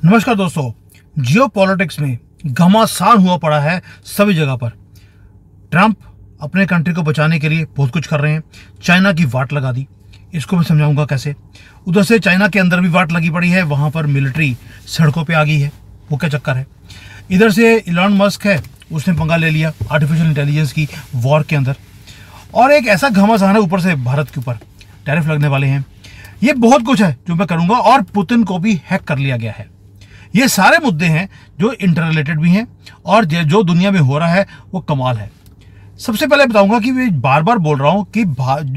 नमस्कार दोस्तों, जियो पॉलिटिक्स में घमासान हुआ पड़ा है सभी जगह पर। ट्रंप अपने कंट्री को बचाने के लिए बहुत कुछ कर रहे हैं। चाइना की वाट लगा दी, इसको मैं समझाऊंगा कैसे। उधर से चाइना के अंदर भी वाट लगी पड़ी है, वहां पर मिलिट्री सड़कों पे आ गई है, वो क्या चक्कर है। इधर से इलॉन मस्क है, उसने पंगा ले लिया आर्टिफिशियल इंटेलिजेंस की वॉर के अंदर, और एक ऐसा घमासान है ऊपर से भारत के ऊपर टैरिफ लगने वाले हैं। ये बहुत कुछ है जो मैं करूंगा, और पुतिन को भी हैक कर लिया गया है। ये सारे मुद्दे हैं जो इंटर रिलेटेड भी हैं, और जो दुनिया में हो रहा है वो कमाल है। सबसे पहले बताऊंगा कि मैं बार बार बोल रहा हूं कि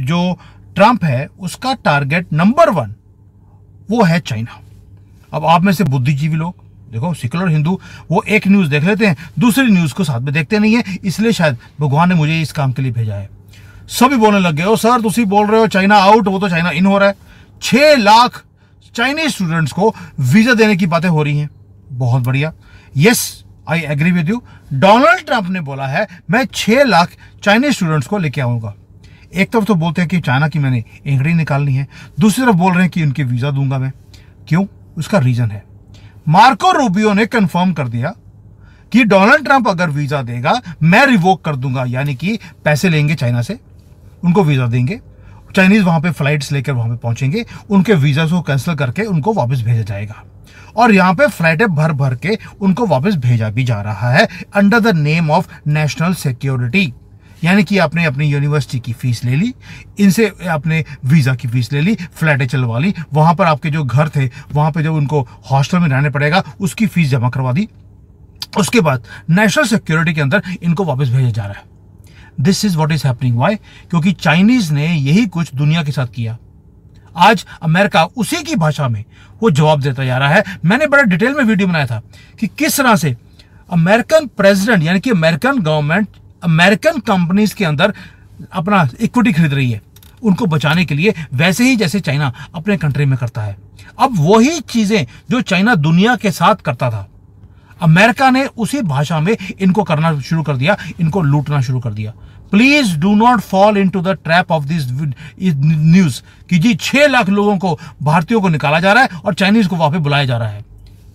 जो ट्रंप है उसका टारगेट नंबर 1 वो है चाइना। अब आप में से बुद्धिजीवी लोग, देखो सेकुलर हिंदू, वो एक न्यूज देख लेते हैं, दूसरी न्यूज को साथ में देखते नहीं है, इसलिए शायद भगवान ने मुझे इस काम के लिए भेजा है। सभी बोलने लग गए, ओ सर तुम बोल रहे हो चाइना आउट, वो तो चाइना इन हो रहा है। 6 लाख चाइनीज स्टूडेंट्स को वीजा देने की बातें हो रही हैं। बहुत बढ़िया, yes I agree with you. Donald Trump ने बोला है मैं 6 लाख चाइनीज स्टूडेंट्स को लेके आऊंगा। एक तरफ तो बोलते हैं कि चाइना की मैंने एंगड़ी निकालनी है, दूसरी तरफ बोल रहे हैं कि उनके वीजा दूंगा मैं। क्यों? उसका रीजन है, मार्को रूबियो ने कंफर्म कर दिया कि डोनाल्ड ट्रंप अगर वीजा देगा मैं रिवोक कर दूंगा, यानी कि पैसे लेंगे चाइना से, उनको वीजा देंगे, चाइनीज वहां पे फ्लाइट्स लेकर वहां पे पहुंचेंगे, उनके वीजा को कैंसिल करके उनको वापस भेजा जाएगा, और यहाँ पे फ्लाइटें भर भर के उनको वापस भेजा भी जा रहा है under the name of national security. यानी कि आपने अपनी यूनिवर्सिटी की फीस ले ली, इनसे अपने वीजा की फीस ले ली, फ्लाइटें चलवा ली, वहां पर आपके जो घर थे वहां पे जब उनको हॉस्टल में रहने पड़ेगा उसकी फीस जमा करवा दी, उसके बाद नेशनल सिक्योरिटी के अंदर इनको वापस भेजा जा रहा है। This is what is happening. Why? क्योंकि चाइनीज ने यही कुछ दुनिया के साथ किया। आज अमेरिका उसी की भाषा में वो जवाब देता जा रहा है। मैंने बड़ा डिटेल में वीडियो बनाया था कि किस तरह से अमेरिकन प्रेसिडेंट यानी कि अमेरिकन गवर्नमेंट अमेरिकन कंपनीज के अंदर अपना इक्विटी खरीद रही है उनको बचाने के लिए, वैसे ही जैसे चाइना अपने कंट्री में करता है। अब वही चीजें जो चाइना दुनिया के साथ करता था, अमेरिका ने उसी भाषा में इनको करना शुरू कर दिया, इनको लूटना शुरू कर दिया। Please do not fall into the trap of this news कि जी 6 लाख लोगों को, भारतीयों को निकाला जा रहा है और चाइनीज को वापस बुलाया जा रहा है।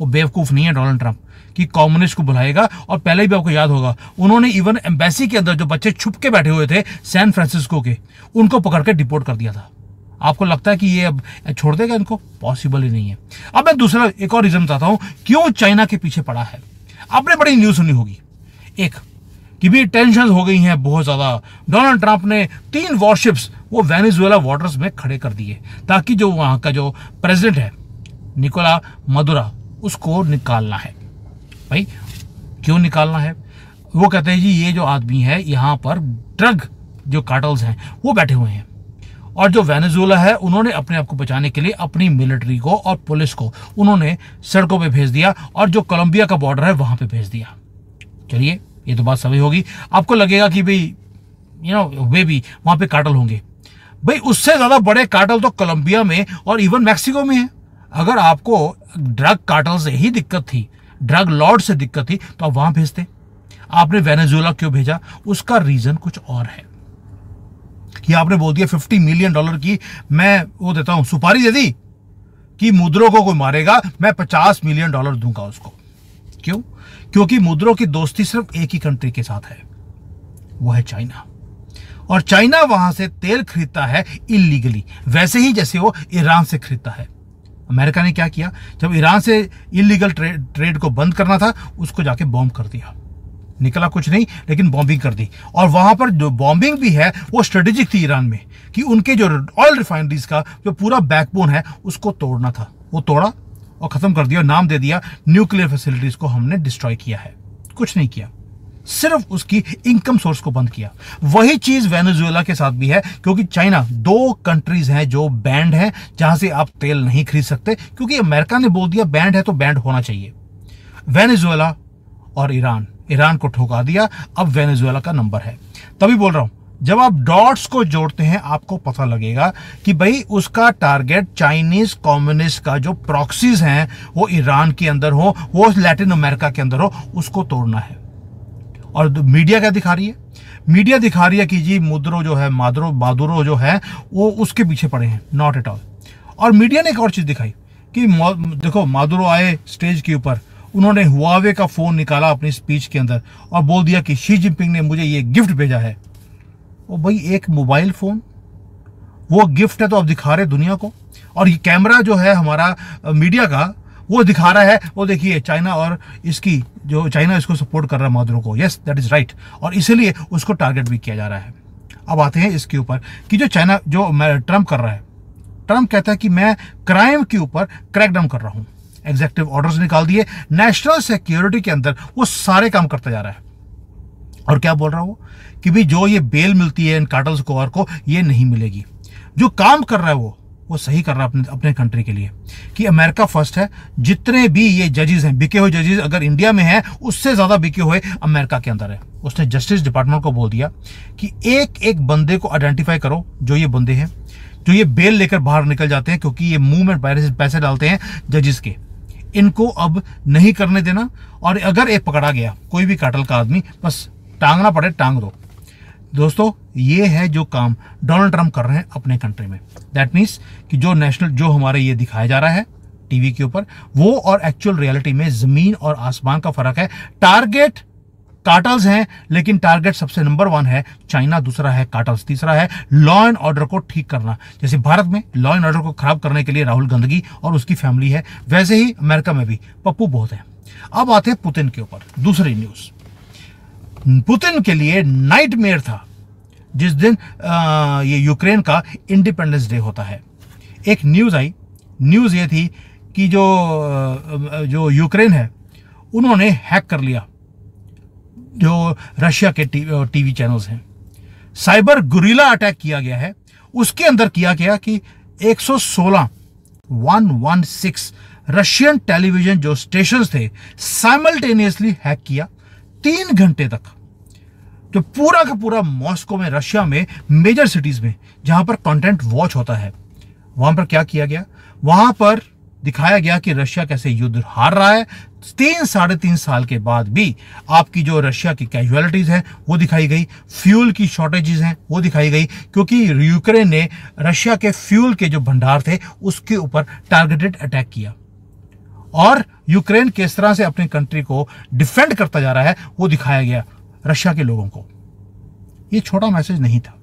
वो बेवकूफ नहीं है डोनाल्ड ट्रंप कि कम्युनिस्ट को बुलाएगा। और पहले भी आपको याद होगा, उन्होंने इवन एम्बेसी के अंदर जो बच्चे छुप के बैठे हुए थे सैन फ्रांसिस्को के, उनको पकड़ के डिपोर्ट कर दिया था। आपको लगता है कि ये अब छोड़ देगा इनको? पॉसिबल ही नहीं है। अब मैं दूसरा एक और रीजन बताता हूं क्यों चाइना के पीछे पड़ा है। आपने बड़ी न्यूज सुनी होगी, एक कि भी टेंशन हो गई हैं बहुत ज्यादा। डोनाल्ड ट्रंप ने 3 वॉरशिप्स वो वेनेजुएला वाटर्स में खड़े कर दिए ताकि जो वहां का जो प्रेसिडेंट है निकोला मदुरो, उसको निकालना है। भाई क्यों निकालना है? वो कहते हैं जी ये जो आदमी है यहाँ पर ड्रग जो कार्टल्स हैं वो बैठे हुए हैं, और जो वेनेजुएला है उन्होंने अपने आप को बचाने के लिए अपनी मिलिट्री को और पुलिस को उन्होंने सड़कों पे भेज दिया, और जो कोलंबिया का बॉर्डर है वहां पे भेज दिया। चलिए ये तो बात सभी होगी। आपको लगेगा कि भाई वे भी वहां पे कार्टल होंगे। भाई उससे ज्यादा बड़े कार्टल तो कोलंबिया में और इवन मैक्सिको में है। अगर आपको ड्रग कार्टल से ही दिक्कत थी, ड्रग लॉर्ड से दिक्कत थी, तो आप वहां भेजते। आपने वेनेजुएला क्यों भेजा? उसका रीजन कुछ और है कि आपने बोल दिया $50 मिलियन की मैं वो देता हूं, सुपारी दे दी कि मुद्रो को कोई मारेगा मैं $50 मिलियन दूंगा उसको। क्यों? क्योंकि मुद्रो की दोस्ती सिर्फ एक ही कंट्री के साथ है, वो है चाइना। और चाइना वहां से तेल खरीदता है इलीगली, वैसे ही जैसे वो ईरान से खरीदता है। अमेरिका ने क्या किया, जब ईरान से इलीगल ट्रेड को बंद करना था, उसको जाके बॉम्ब कर दिया। निकला कुछ नहीं, लेकिन बॉम्बिंग कर दी। और वहां पर जो बॉम्बिंग भी है वो स्ट्रेटेजिक थी ईरान में, कि उनके जो ऑयल रिफाइनरीज का जो पूरा बैकबोन है उसको तोड़ना था। वो तोड़ा और खत्म कर दिया, नाम दे दिया न्यूक्लियर फैसिलिटीज को हमने डिस्ट्रॉय किया है। कुछ नहीं किया, सिर्फ उसकी इनकम सोर्स को बंद किया। वही चीज वेनेजुएला के साथ भी है, क्योंकि चाइना 2 कंट्रीज हैं जो बैंड हैं, जहां से आप तेल नहीं खरीद सकते, क्योंकि अमेरिका ने बोल दिया बैंड है तो बैंड होना चाहिए। वेनेजुएला और ईरान को ठुका दिया। अब वेनेजुएला का नंबर है। तभी बोल रहा हूं, जब आप डॉट्स को जोड़ते हैं आपको पता लगेगा कि भाई उसका टारगेट चाइनीज कम्युनिस्ट का जो प्रॉक्सीज हैं वो ईरान के अंदर हो, वो लैटिन अमेरिका के अंदर हो, उसको तोड़ना है। और मीडिया क्या दिखा रही है? मीडिया दिखा रही है कि जी मुद्रो जो है, मादुरो जो है वो उसके पीछे पड़े हैं। Not at all. और मीडिया ने एक और चीज दिखाई कि देखो मादुरो आए स्टेज के ऊपर, उन्होंने हुआवे का फोन निकाला अपनी स्पीच के अंदर और बोल दिया कि शी जिनपिंग ने मुझे ये गिफ्ट भेजा है। ओ भाई, एक मोबाइल फोन वो गिफ्ट है तो अब दिखा रहे दुनिया को। और ये कैमरा जो है हमारा मीडिया का, वो दिखा रहा है, वो देखिए चाइना, और इसकी जो चाइना इसको सपोर्ट कर रहा है मादुरो को। Yes, that is right. और इसीलिए उसको टारगेट भी किया जा रहा है। अब आते हैं इसके ऊपर कि जो चाइना, जो ट्रम्प कर रहा है, ट्रम्प कहता है कि मैं क्राइम के ऊपर क्रैकडाउन कर रहा हूं, एग्जीक्यूटिव ऑर्डर्स निकाल दिए, नेशनल सिक्योरिटी के अंदर वो सारे काम करता जा रहा है। और क्या बोल रहा हूं कि भी जो ये बेल मिलती है इन कार्टल्स को और को, ये नहीं मिलेगी। जो काम कर रहा है वो सही कर रहा है अपने कंट्री के लिए, कि अमेरिका फर्स्ट है। जितने भी ये जजेस हैं, बिके हुए जजेस अगर इंडिया में हैं, उससे ज्यादा बिके हुए अमेरिका के अंदर है। उसने जस्टिस डिपार्टमेंट को बोल दिया कि एक एक बंदे को आइडेंटिफाई करो, जो ये बंदे हैं जो ये बेल लेकर बाहर निकल जाते हैं, क्योंकि ये मुंह में पैसे डालते हैं जजेस के, इनको अब नहीं करने देना। और अगर ये पकड़ा गया कोई भी कार्टल का आदमी, बस टांगना पड़े टांग दो। दोस्तों, ये है जो काम डोनाल्ड ट्रंप कर रहे हैं अपने कंट्री में। दैट मीन्स कि जो नेशनल, जो हमारे ये दिखाया जा रहा है टीवी के ऊपर, वो और एक्चुअल रियलिटी में जमीन और आसमान का फर्क है। टारगेट कार्टल्स हैं, लेकिन टारगेट सबसे नंबर 1 है चाइना, दूसरा है कार्टल्स, तीसरा है लॉ एंड ऑर्डर को ठीक करना। जैसे भारत में लॉ एंड ऑर्डर को खराब करने के लिए राहुल गांधी और उसकी फैमिली है, वैसे ही अमेरिका में भी पप्पू बहुत है। अब आते हैं पुतिन के ऊपर। दूसरी न्यूज, पुतिन के लिए नाइटमेयर था जिस दिन ये यूक्रेन का इंडिपेंडेंस डे होता है। एक न्यूज आई, न्यूज ये थी कि जो यूक्रेन है उन्होंने हैक कर लिया जो रशिया के टीवी चैनल्स हैं। साइबर गुरिल्ला अटैक किया गया है। उसके अंदर किया गया कि 116 रशियन टेलीविजन जो स्टेशन थे साइमल्टेनियसली हैक किया 3 घंटे तक। जो पूरा का पूरा मॉस्को में, रशिया में मेजर सिटीज में जहां पर कंटेंट वॉच होता है, वहां पर क्या किया गया, वहां पर दिखाया गया कि रशिया कैसे युद्ध हार रहा है। 3-3.5 साल के बाद भी आपकी जो रशिया की कैजुअलिटीज हैं वो दिखाई गई, फ्यूल की शॉर्टेजेस हैं वो दिखाई गई, क्योंकि यूक्रेन ने रशिया के फ्यूल के जो भंडार थे उसके ऊपर टारगेटेड अटैक किया। और यूक्रेन किस तरह से अपनी कंट्री को डिफेंड करता जा रहा है वो दिखाया गया रशिया के लोगों को। ये छोटा मैसेज नहीं था।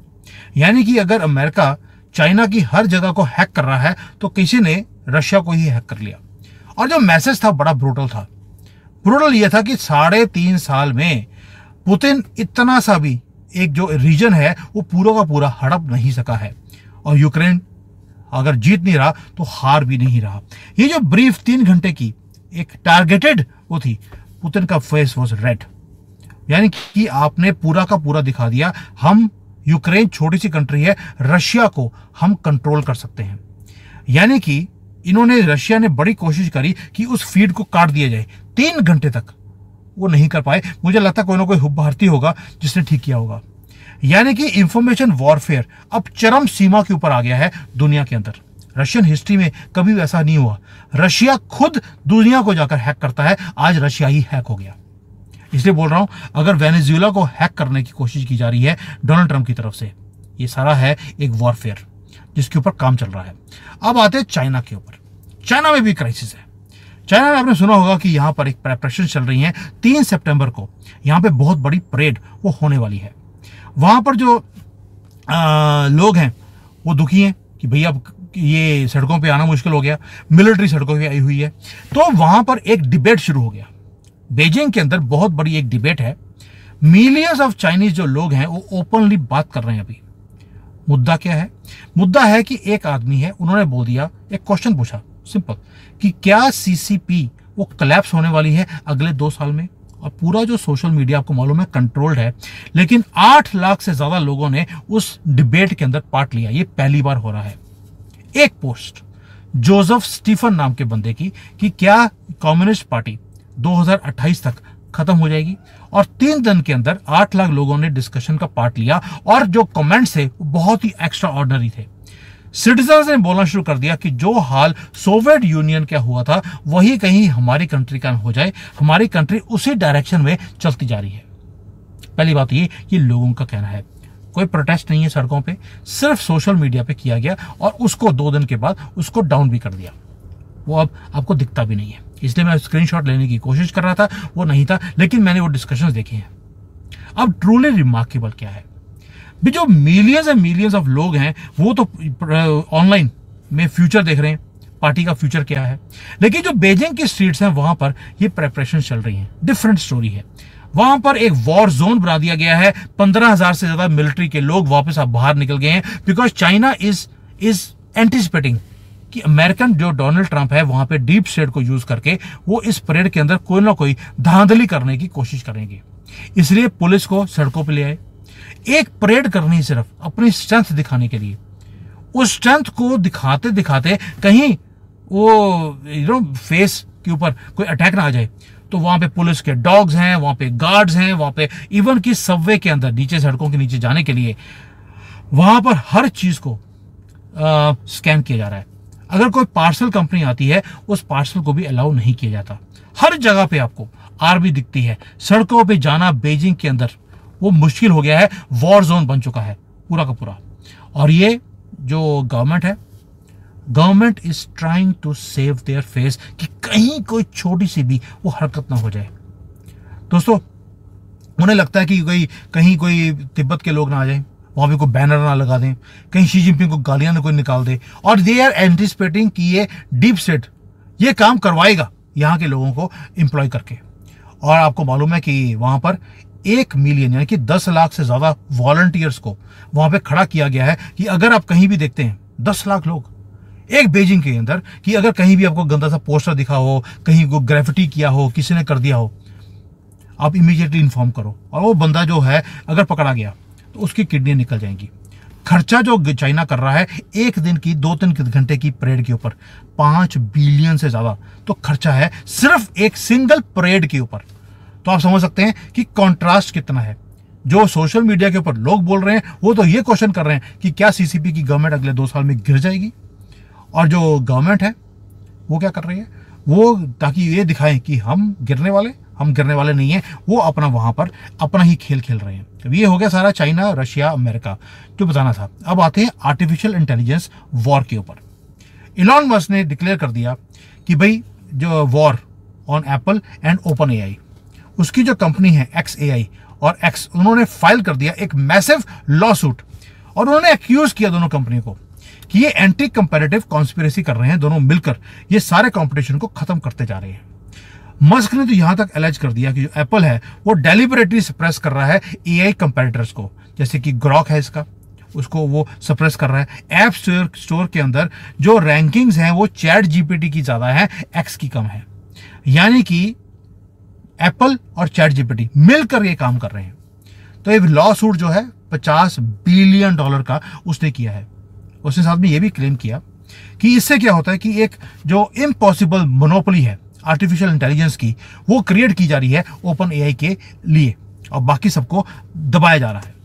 यानी कि अगर अमेरिका चाइना की हर जगह को हैक कर रहा है तो किसी ने रशिया को ही हैक कर लिया। और जो मैसेज था बड़ा ब्रूटल था। ब्रूटल यह था कि 3.5 साल में पुतिन इतना सा भी एक जो रीजन है वो पूरा का पूरा हड़प नहीं सका है। और यूक्रेन अगर जीत नहीं रहा तो हार भी नहीं रहा। ये जो ब्रीफ 3 घंटे की एक टारगेटेड वो थी, पुतिन का फेस वॉज रेड। यानी कि आपने पूरा का पूरा दिखा दिया, हम यूक्रेन छोटी सी कंट्री है, रशिया को हम कंट्रोल कर सकते हैं। यानी कि इन्होंने, रशिया ने बड़ी कोशिश करी कि उस फीड को काट दिया जाए। 3 घंटे तक वो नहीं कर पाए। मुझे लगता है कोई ना कोई भारती होगा जिसने ठीक किया होगा। यानी कि इंफॉर्मेशन वॉरफेयर अब चरम सीमा के ऊपर आ गया है दुनिया के अंदर। रशियन हिस्ट्री में कभी वैसा नहीं हुआ। रशिया खुद दुनिया को जाकर हैक करता है, आज रशिया ही हैक हो गया। इसलिए बोल रहा हूं, अगर वेनेजुएला को हैक करने की कोशिश की जा रही है डोनाल्ड ट्रंप की तरफ से, ये सारा है एक वॉरफेयर जिसके ऊपर काम चल रहा है। अब आते हैं चाइना के ऊपर। चाइना में भी क्राइसिस है। चाइना में आपने सुना होगा कि यहां पर एक प्रेपरेशन चल रही है। 3 सितंबर को यहां पे बहुत बड़ी परेड वो होने वाली है। वहां पर जो लोग हैं वो दुखी हैं कि भैया ये सड़कों पे आना मुश्किल हो गया, मिलिट्री सड़कों पे आई हुई है। तो वहां पर एक डिबेट शुरू हो गया। बीजिंग के अंदर बहुत बड़ी एक डिबेट है। मिलियंस ऑफ चाइनीज जो लोग हैं वो ओपनली बात कर रहे हैं। अभी मुद्दा क्या है? मुद्दा है कि एक आदमी है, उन्होंने बोल दिया, एक क्वेश्चन पूछा सिंपल, कि क्या सीसीपी वो कोलैप्स होने वाली है अगले 2 साल में? और पूरा जो सोशल मीडिया आपको मालूम है कंट्रोल्ड है, लेकिन 8 लाख से ज्यादा लोगों ने उस डिबेट के अंदर पार्ट लिया। ये पहली बार हो रहा है। एक पोस्ट जोसेफ स्टीफन नाम के बंदे की कि क्या कम्युनिस्ट पार्टी 2028 तक खत्म हो जाएगी। और 3 दिन के अंदर 8 लाख लोगों ने डिस्कशन का पार्ट लिया और जो कमेंट्स थे वो बहुत ही एक्स्ट्रा ऑर्डिनरी थे। सिटीजन्स ने बोलना शुरू कर दिया कि जो हाल सोवियत यूनियन का हुआ था वही कहीं हमारी कंट्री का हो जाए। हमारी कंट्री उसी डायरेक्शन में चलती जा रही है। पहली बात ये लोगों का कहना है। कोई प्रोटेस्ट नहीं है सड़कों पे, सिर्फ सोशल मीडिया पे किया गया और उसको 2 दिन के बाद उसको डाउन भी कर दिया। वो अब आपको दिखता भी नहीं है। इसलिए मैं स्क्रीनशॉट लेने की कोशिश कर रहा था, वो नहीं था, लेकिन मैंने वो डिस्कशंस देखे हैं। अब ट्रूली रिमार्केबल क्या है भी, जो मिलियंस एंड मिलियंस ऑफ लोग हैं वो तो ऑनलाइन में फ्यूचर देख रहे हैं, पार्टी का फ्यूचर क्या है, लेकिन जो बीजिंग की स्ट्रीट्स हैं वहां पर ये प्रेपरेशन चल रही है। डिफरेंट स्टोरी है। वहां पर एक वॉर जोन बना दिया गया है। 15,000 से ज्यादा मिलिट्री के लोग वापस अब बाहर निकल गए हैं, बिकॉज चाइना इज एंटिसिपेटिंग कि अमेरिकन जो डोनाल्ड ट्रंप है वहां पे डीप स्टेट को यूज करके वो इस परेड के अंदर कोई ना कोई धांधली करने की कोशिश करेंगे। इसलिए पुलिस को सड़कों पर ले आए, एक परेड करनी सिर्फ अपनी स्ट्रेंथ दिखाने के लिए। उस स्ट्रेंथ को दिखाते दिखाते कहीं वो फेस के ऊपर कोई अटैक ना आ जाए, तो वहां पे पुलिस के डॉग्स हैं, वहां पे गार्ड्स हैं, वहां पे इवन की सबवे के अंदर नीचे सड़कों के नीचे जाने के लिए वहां पर हर चीज को स्कैन किया जा रहा है। अगर कोई पार्सल कंपनी आती है उस पार्सल को भी अलाउ नहीं किया जाता। हर जगह पे आपको आर्मी दिखती है। सड़कों पे जाना बीजिंग के अंदर वो मुश्किल हो गया है, वॉर जोन बन चुका है पूरा का पूरा। और ये जो गवर्नमेंट है, government is trying to save their face कि कहीं कोई छोटी सी भी वो हरकत ना हो जाए। दोस्तों, उन्हें लगता है कि कहीं कोई तिब्बत के लोग ना आ जाए, वहां पे कोई बैनर ना लगा दें, कहीं शी जिनपिंग को गालियां ना कोई निकाल दे, और दे आर एंटिसिपेटिंग कि ये डीप स्टेट ये काम करवाएगा यहाँ के लोगों को एम्प्लॉय करके। और आपको मालूम है कि वहां पर 1 मिलियन यानी कि 10 लाख से ज्यादा वॉलंटियर्स को वहां पे खड़ा किया गया है कि अगर आप कहीं भी देखते हैं 10 लाख लोग एक बीजिंग के अंदर, कि अगर कहीं भी आपको गंदा सा पोस्टर दिखा हो, कहीं को ग्रेफिटी किया हो, किसी ने कर दिया हो, आप इमीडिएटली इन्फॉर्म करो। और वो बंदा जो है अगर पकड़ा गया तो उसकी किडनियां निकल जाएंगी। खर्चा जो चाइना कर रहा है एक दिन की 2-3 घंटे की परेड के ऊपर 5 बिलियन से ज्यादा तो खर्चा है सिर्फ एक सिंगल परेड के ऊपर। तो आप समझ सकते हैं कि कॉन्ट्रास्ट कितना है। जो सोशल मीडिया के ऊपर लोग बोल रहे हैं वो तो ये क्वेश्चन कर रहे हैं कि क्या सीसीपी की गवर्नमेंट अगले 2 साल में गिर जाएगी, और जो गवर्नमेंट है वो क्या कर रही है, वो ताकि ये दिखाएं कि हम गिरने वाले नहीं हैं, वो अपना वहां पर अपना ही खेल खेल रहे हैं। तो ये हो गया सारा चाइना, रशिया, अमेरिका जो बताना था। अब आते हैं आर्टिफिशियल इंटेलिजेंस वॉर के ऊपर। इलॉन मस्क ने डिक्लेयर कर दिया कि भाई जो war on Apple and open AI, उसकी जो कंपनी है XAI और X, उन्होंने फाइल कर दिया एक मैसिव लॉ सूट, और उन्होंने एक्यूज किया दोनों कंपनी को कि ये एंटी कंपैरेटिव कॉन्स्पिरेसी कर रहे हैं, दोनों मिलकर ये सारे कंपटीशन को खत्म करते जा रहे हैं। मस्क ने तो यहां तक एलेज कर दिया कि जो एप्पल है वो डेलिबरेटली सप्रेस कर रहा है AI कंपैरेटर्स को, जैसे कि ग्रॉक है इसका, उसको वो सप्रेस कर रहा है। ऐप स्टोर के अंदर जो रैंकिंग्स हैं वो चैट GPT की ज्यादा है, X की कम है। यानी कि एप्पल और चैट GPT मिलकर ये काम कर रहे हैं। तो ये लॉ सूट जो है $50 बिलियन का उसने किया है। उसने साथ में ये भी क्लेम किया कि इससे क्या होता है कि एक जो इम्पॉसिबल मोनोपोली है आर्टिफिशियल इंटेलिजेंस की, वो क्रिएट की जा रही है ओपन AI के लिए, और बाकी सबको दबाया जा रहा है।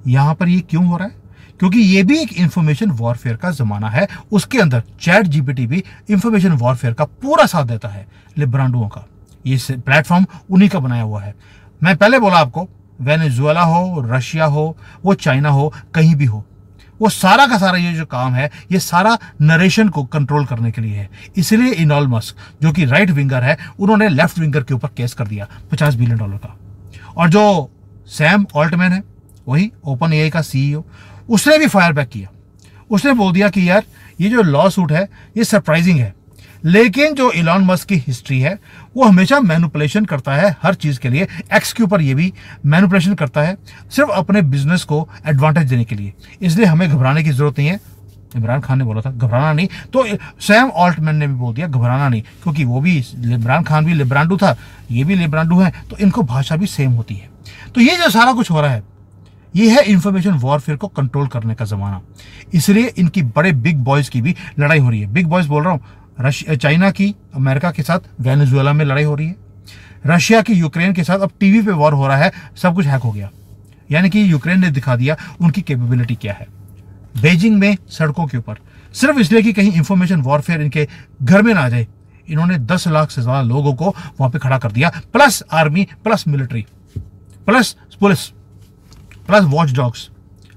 यहां पर ये क्यों हो रहा है? क्योंकि ये भी एक इंफॉर्मेशन वॉरफेयर का जमाना है। उसके अंदर चैट GPT भी इंफॉर्मेशन वॉरफेयर का पूरा साथ देता है, लिब्रांडुओं का। ये प्लेटफॉर्म उन्हीं का बनाया हुआ है। मैं पहले बोला आपको, वेनेजुएला हो, रशिया हो, वो चाइना हो, कहीं भी हो, वो सारा का सारा ये जो काम है ये सारा नरेशन को कंट्रोल करने के लिए है। इसलिए इलॉन मस्क जो कि राइट विंगर है, उन्होंने लेफ्ट विंगर के ऊपर केस कर दिया $50 बिलियन का। और जो सैम ऑल्टमैन है, वही ओपन AI का CEO, उसने भी फायर बैक किया। उसने बोल दिया कि यार ये जो लॉ सूट है ये सरप्राइजिंग है, लेकिन जो इलॉन मस्क की हिस्ट्री है वो हमेशा मैनिपुलेशन करता है हर चीज के लिए। X के ऊपर ये भी मैनिपुलेशन करता है सिर्फ अपने बिजनेस को एडवांटेज देने के लिए। इसलिए हमें घबराने की जरूरत नहीं है। इमरान खान ने बोला था घबराना नहीं, तो सैम ऑल्टमैन ने भी बोल दिया घबराना नहीं, क्योंकि वो भी, इमरान खान भी लिब्रांडू था, ये भी लिब्रांडू है, तो इनको भाषा भी सेम होती है। तो ये जो सारा कुछ हो रहा है ये है इंफॉर्मेशन वॉरफेयर को कंट्रोल करने का जमाना। इसलिए इनकी बड़े बिग बॉयज की भी लड़ाई हो रही है। बिग बॉयज बोल रहा हूँ, चाइना की अमेरिका के साथ वेनेजुएला में लड़ाई हो रही है, रशिया की यूक्रेन के साथ अब टीवी पे वॉर हो रहा है। सब कुछ हैक हो गया, यानी कि यूक्रेन ने दिखा दिया उनकी कैपेबिलिटी क्या है। बीजिंग में सड़कों के ऊपर सिर्फ इसलिए कि कहीं इंफॉर्मेशन वॉरफेयर इनके घर में ना आ जाए, इन्होंने 10 लाख से ज्यादा लोगों को वहां पे खड़ा कर दिया, plus army, plus military, plus police, plus watch dogs,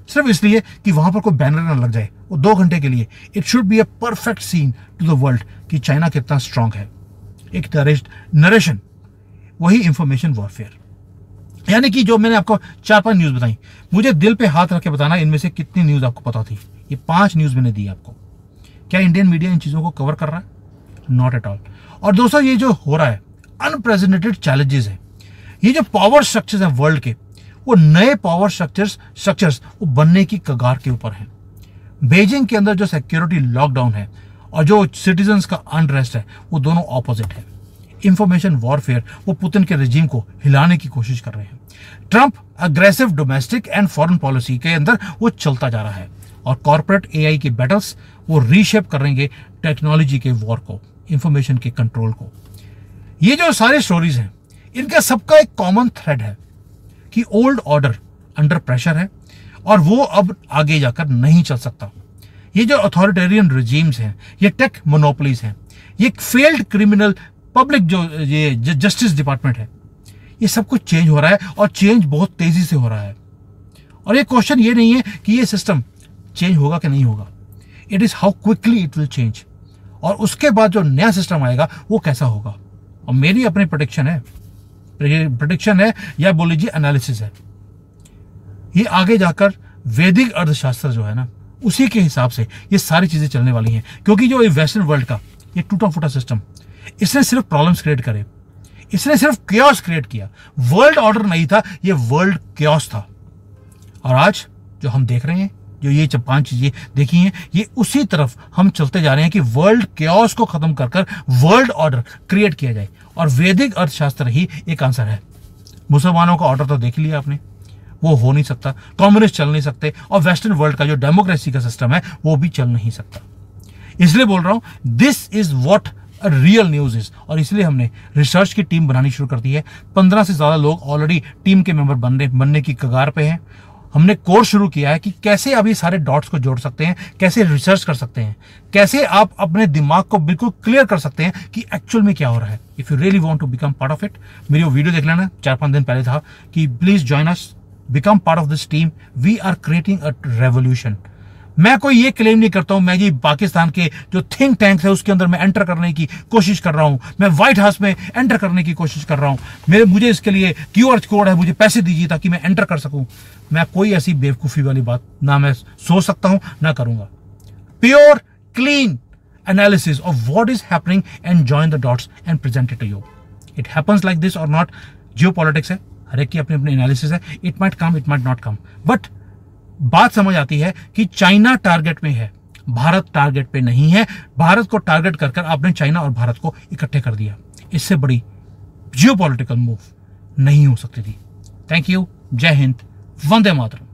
सिर्फ इसलिए कि वहां पर कोई बैनर ना लग जाए, वो 2 घंटे के लिए it should be a perfect scene to the world कि चाइना कितना स्ट्रांग है। एक नरेशन, वही इंफॉर्मेशन वॉरफेयर। यानी कि जो मैंने आपको 4-5 न्यूज बताई, मुझे दिल पे हाथ रख के बताना इनमें से कितनी न्यूज आपको पता थी। ये 5 न्यूज मैंने दी आपको। क्या इंडियन मीडिया इन चीजों को कवर कर रहा है? Not at all. और दोस्तों, ये जो हो रहा है अनप्रेसिडेंटेड चैलेंजेस है। ये जो पावर स्ट्रक्चर्स हैं वर्ल्ड के, वो नए पावर स्ट्रक्चर्स वो बनने की कगार के ऊपर हैं। बीजिंग के अंदर जो सिक्योरिटी लॉकडाउन है और जो सिटीजन्स का अनरेस्ट है, वो दोनों ऑपोजिट है। इंफॉर्मेशन वॉरफेयर वो पुतिन के रिजीम को हिलाने की कोशिश कर रहे हैं। Trump aggressive domestic and foreign policy के अंदर वो चलता जा रहा है। और कॉर्पोरेट एआई की बैटल्स वो रीशेप करेंगे टेक्नोलॉजी के वॉर को, इंफॉर्मेशन के कंट्रोल को। ये जो सारी स्टोरीज हैं, इनका सबका एक कॉमन थ्रेड है कि ओल्ड ऑर्डर अंडर प्रेशर है और वो अब आगे जाकर नहीं चल सकता। ये जो अथॉरिटेरियन रिजीम्स हैं, ये टेक मोनोपोलीज हैं, ये फेल्ड क्रिमिनल पब्लिक जो ये जस्टिस डिपार्टमेंट है, ये सब कुछ चेंज हो रहा है और चेंज बहुत तेजी से हो रहा है। और ये क्वेश्चन ये नहीं है कि ये सिस्टम चेंज होगा कि नहीं होगा, it is how quickly it will change. और उसके बाद जो नया सिस्टम आएगा वो कैसा होगा। और मेरी अपनी प्रेडिक्शन है या बोल लीजिए एनालिसिस है, ये आगे जाकर वैदिक अर्थशास्त्र जो है ना, उसी के हिसाब से ये सारी चीजें चलने वाली हैं। क्योंकि जो वेस्टर्न वर्ल्ड का ये टूटा फूटा सिस्टम, इसने सिर्फ प्रॉब्लम्स क्रिएट करे, इसने सिर्फ क्योस क्रिएट किया। वर्ल्ड ऑर्डर नहीं था, ये वर्ल्ड क्योस था। और आज जो हम देख रहे हैं, जो ये 5 चीजें देखी हैं, ये उसी तरफ हम चलते जा रहे हैं कि वर्ल्ड क्योस को खत्म कर वर्ल्ड ऑर्डर क्रिएट किया जाए। और वैदिक अर्थशास्त्र ही एक आंसर है। मुसलमानों का ऑर्डर तो देख लिया आपने, वो हो नहीं सकता। कम्युनिस्ट चल नहीं सकते और वेस्टर्न वर्ल्ड का जो डेमोक्रेसी का सिस्टम है वो भी चल नहीं सकता। इसलिए बोल रहा हूं, this is what real news is. और इसलिए हमने रिसर्च की टीम बनानी शुरू कर दी है। 15 से ज्यादा लोग ऑलरेडी टीम के मेंबर बनने की कगार पे हैं। हमने कोर्स शुरू किया है कि कैसे आप ये सारे डॉट्स को जोड़ सकते हैं, कैसे रिसर्च कर सकते हैं, कैसे आप अपने दिमाग को बिल्कुल क्लियर कर सकते हैं कि एक्चुअल में क्या हो रहा है। If you really want to become part of it, मेरी वो वीडियो देख लेना, 4-5 दिन पहले था कि please join us, become part of this team, we are creating a revolution. मैं कोई ये क्लेम नहीं करता हूं मैं जी पाकिस्तान के जो थिंक टैंक है उसके अंदर मैं एंटर करने की कोशिश कर रहा हूं, मैं व्हाइट हाउस में एंटर करने की कोशिश कर रहा हूं, मुझे इसके लिए QR कोड है, मुझे पैसे दीजिए ताकि मैं एंटर कर सकूं। मैं कोई ऐसी बेवकूफी वाली बात ना मैं सोच सकता हूं ना करूंगा। Pure clean analysis of what is happening and join the dots and present it to you. It happens like this और नॉट। जियोपॉलिटिक्स है, हर एक की अपनी अपनी एनालिसिस है। It might come, it might not come, but बात समझ आती है कि चाइना टारगेट में है, भारत टारगेट पे नहीं है। भारत को टारगेट कर आपने चाइना और भारत को इकट्ठे कर दिया। इससे बड़ी जियोपॉलिटिकल मूव नहीं हो सकती थी। थैंक यू, जय हिंद, वंदे मातरम।